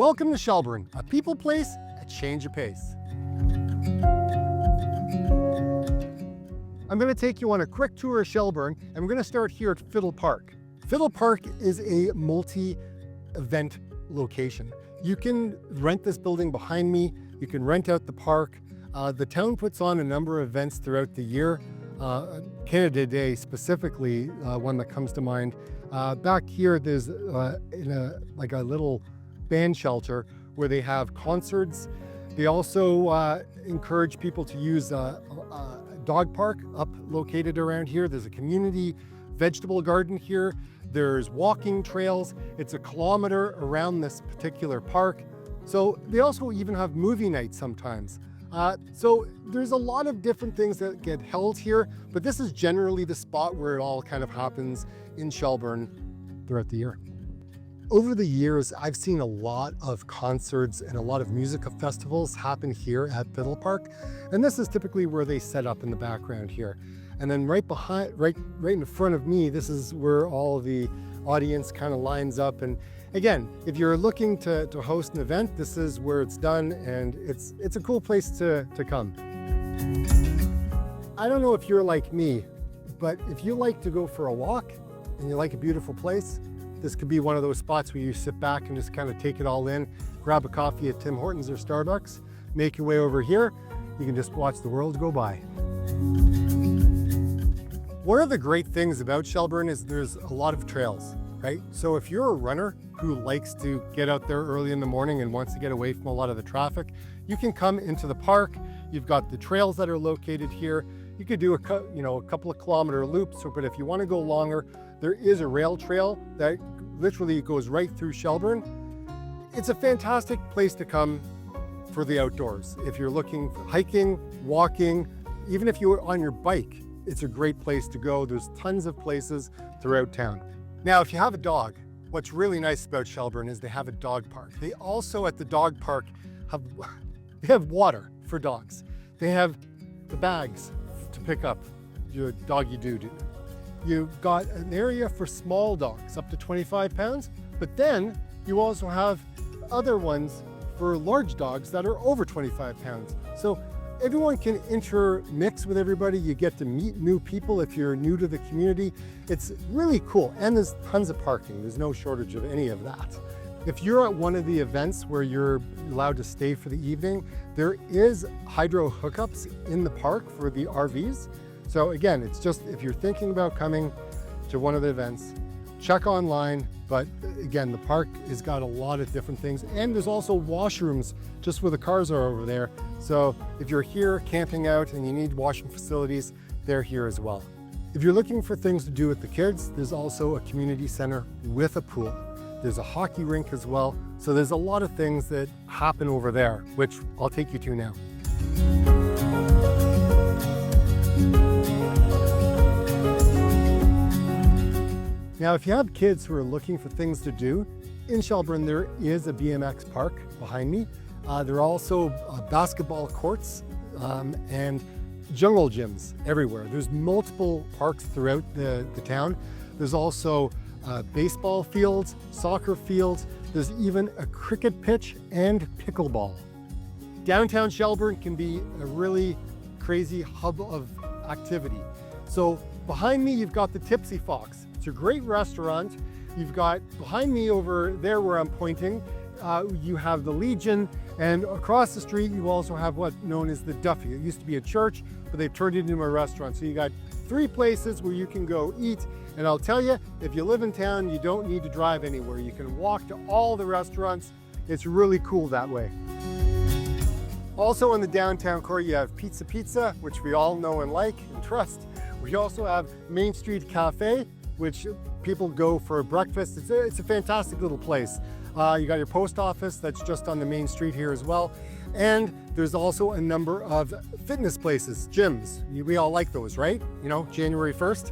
Welcome to Shelburne, a people place, a change of pace. I'm going to take you on a quick tour of Shelburne, and we're going to start here at Fiddle Park. Fiddle Park is a multi-event location. You can rent this building behind me, you can rent out the park. The town puts on a number of events throughout the year. Canada Day specifically, one that comes to mind. Back here there's like a little band shelter where they have concerts. They also encourage people to use a dog park located around here. There's a community vegetable garden here. There's walking trails. It's 1 kilometer around this particular park. So they also even have movie nights sometimes. So there's a lot of different things that get held here, but this is generally the spot where it all kind of happens in Shelburne throughout the year. Over the years, I've seen a lot of concerts and a lot of music festivals happen here at Fiddle Park. And this is typically where they set up in the background here. And then right in front of me, this is where all of the audience kind of lines up. And again, if you're looking to host an event, this is where it's done, and it's a cool place to come. I don't know if you're like me, but if you like to go for a walk and you like a beautiful place, this could be one of those spots where you sit back and just kind of take it all in, grab a coffee at Tim Hortons or Starbucks, make your way over here. You can just watch the world go by. One of the great things about Shelburne is there's a lot of trails, right? So if you're a runner who likes to get out there early in the morning and wants to get away from a lot of the traffic, you can come into the park. You've got the trails that are located here. You could do a couple of kilometer loops, but if you want to go longer, there is a rail trail that literally goes right through Shelburne. It's a fantastic place to come for the outdoors. If you're looking for hiking, walking, even if you're on your bike, it's a great place to go. There's tons of places throughout town. Now, if you have a dog, what's really nice about Shelburne is they have a dog park. They also at the dog park have water for dogs. They have the bags to pick up your doggy doo-doo. You've got an area for small dogs up to 25 pounds, but then you also have other ones for large dogs that are over 25 pounds. So everyone can intermix with everybody. You get to meet new people if you're new to the community. It's really cool. And there's tons of parking. There's no shortage of any of that. If you're at one of the events where you're allowed to stay for the evening, there is hydro hookups in the park for the RVs. So again, it's just if you're thinking about coming to one of the events, check online. But again, the park has got a lot of different things. And there's also washrooms just where the cars are over there. So if you're here camping out and you need washroom facilities, they're here as well. If you're looking for things to do with the kids, there's also a community center with a pool. There's a hockey rink as well. So there's a lot of things that happen over there, which I'll take you to now. Now, if you have kids who are looking for things to do, in Shelburne there is a BMX park behind me. There are also basketball courts and jungle gyms everywhere. There's multiple parks throughout the town. There's also baseball fields, soccer fields. There's even a cricket pitch and pickleball. Downtown Shelburne can be a really crazy hub of activity. So behind me, you've got the Tipsy Fox. It's a great restaurant. You've got behind me over there where I'm pointing, you have the Legion, and across the street you also have what's known as the Duffy. It used to be a church, but they've turned it into a restaurant. So you got 3 places where you can go eat. And I'll tell you, if you live in town, you don't need to drive anywhere. You can walk to all the restaurants. It's really cool that way. Also in the downtown core, you have Pizza, which we all know and like and trust. We also have Main Street Cafe, which people go for breakfast. It's a fantastic little place. You got your post office that's just on the main street here as well. And there's also a number of fitness places, gyms. We all like those, right? You know, January 1st.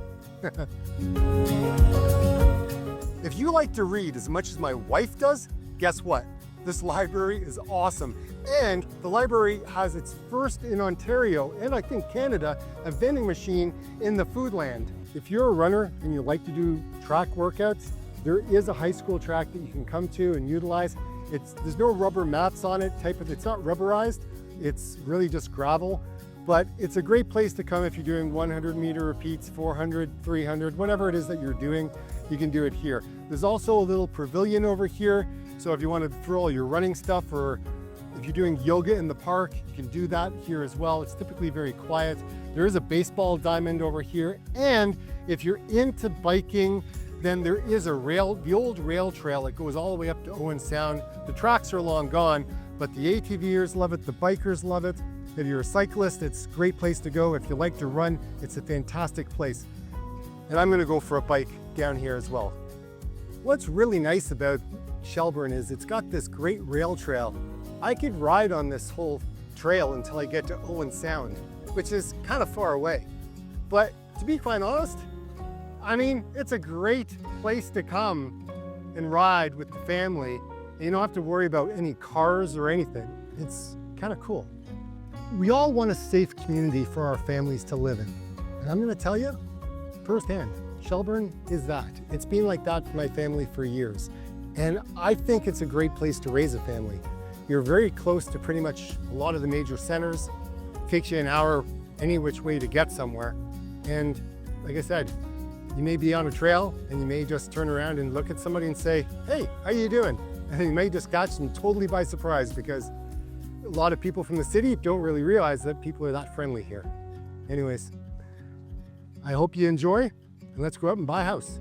If you like to read as much as my wife does, guess what? This library is awesome. And the library has its first in Ontario, and I think Canada, a vending machine in the Foodland. If you're a runner and you like to do track workouts, there is a high school track that you can come to and utilize. There's no rubber mats on it, it's not rubberized, it's really just gravel. But it's a great place to come if you're doing 100-meter repeats, 400, 300, whatever it is that you're doing, you can do it here. There's also a little pavilion over here, so if you want to throw all your running stuff, or if you're doing yoga in the park, you can do that here as well. It's typically very quiet. There is a baseball diamond over here, and if you're into biking, then there is the old rail trail that goes all the way up to Owen Sound. The tracks are long gone, but the ATVers love it, the bikers love it. If you're a cyclist, it's a great place to go. If you like to run, it's a fantastic place. And I'm gonna go for a bike down here as well. What's really nice about Shelburne is it's got this great rail trail. I could ride on this whole trail until I get to Owen Sound, which is kind of far away. But to be quite honest, I mean, it's a great place to come and ride with the family. And you don't have to worry about any cars or anything. It's kind of cool. We all want a safe community for our families to live in. And I'm gonna tell you firsthand, Shelburne is that. It's been like that for my family for years. And I think it's a great place to raise a family. You're very close to pretty much a lot of the major centers. It takes you an hour any which way to get somewhere. And like I said, you may be on a trail and you may just turn around and look at somebody and say, hey, how you doing? And you may just catch them totally by surprise, because a lot of people from the city don't really realize that people are that friendly here. Anyways, I hope you enjoy, and let's go out and buy a house.